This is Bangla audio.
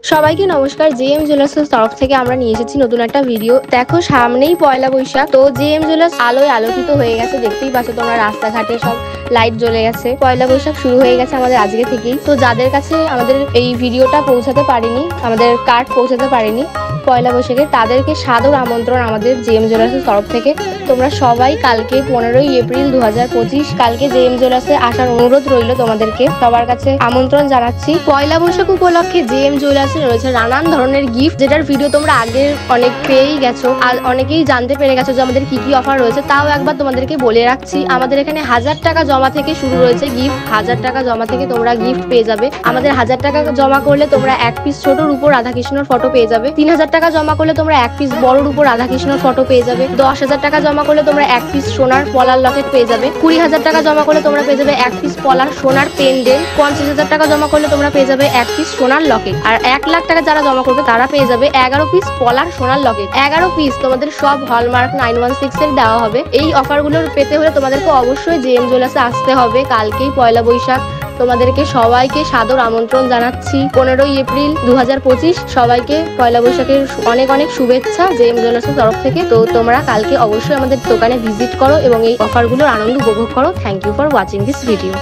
সবাইকে নমস্কার। জেএম জুয়েলার্সের তরফ থেকে আমরা নিয়ে এসেছি নতুন একটা ভিডিও। দেখো সামনেই পয়লা বৈশাখ, তো জেএম জুয়েলার্স আলোয় আলোকিত হয়ে গেছে, দেখতেই পাচ্ছ তোমরা, রাস্তাঘাটে সব লাইট জ্বলে গেছে। পয়লা বৈশাখ শুরু হয়ে গেছে আমাদের আজকে থেকেই। তো যাদের কাছে আমাদের এই ভিডিওটা পৌঁছাতে পারেনি, আমাদের কার্ড পৌঁছাতে পারেনি পয়লা বৈশাখে, তাদেরকে সাদর আমন্ত্রণ আমাদের জেএম জুয়েলার্সের তরফ থেকে। তোমরা সবাই কালকে 15ই এপ্রিল 2025 কালকে জেএম জুয়েলার্সে আসার অনুরোধ রইল, তোমাদেরকে সবার কাছে আমন্ত্রণ জানাচ্ছি। পয়লা বৈশাখ উপলক্ষে জেএম জুয়েলার্সে রয়েছে নানান ধরনের গিফট, যেটার ভিডিও তোমরা আগে অনেক পেয়েই গেছো আর অনেকেই জানতে পেরে গেছো যে আমাদের কি কি অফার রয়েছে। তাও একবার তোমাদেরকে বলে রাখছি, আমাদের এখানে 1000 টাকা জমা থেকে শুরু রয়েছে গিফট। 1000 টাকা জমা থেকে তোমরা গিফট পেয়ে যাবে। আমাদের 1000 টাকা জমা করলে তোমরা এক পিস ছোটর উপর রাধাকৃষ্ণর ফটো পেয়ে যাবে। 3000 টাকা জমা করলে তোমরা এক পিস বড়র উপর রাধাকৃষ্ণর ফটো পেয়ে যাবে। 10,000 টাকা জমা করলে তোমরা এক পিস সোনার পলার লকেট পেয়ে যাবে। 20,000 টাকা জমা করলে তোমরা পেয়ে যাবে এক পিস পলার সোনার পেন্ডেন্ট। 50,000 টাকা জমা করলে তোমরা পেয়ে যাবে এক পিস সোনার লকেট। আর 1 লাখ টাকা যারা জমা করবে তারা পেয়ে যাবে 11 পিস পলার সোনার লকেট। 11 পিস তোমাদের সব হলমার্ক 916 এর দেওয়া হবে। এই অফারগুলো পেতে হলে তোমাদেরকে অবশ্যই জেএম জুয়েলার্সে আসতে হবে। কালকেই পয়লা বৈশাখ, তোমাদেরকে সবাইকে সাদর আমন্ত্রণ জানাচ্ছি। 15ই এপ্রিল 2025 সবাইকে পয়লা বৈশাখের অনেক অনেক শুভেচ্ছা জেএম জুয়েলার্সের তরফ থেকে। তো তোমরা কালকে অবশ্যই আমাদের দোকানে ভিজিট করো এবং এই অফারগুলোর আনন্দ উপভোগ করো। Thank you for watching this video.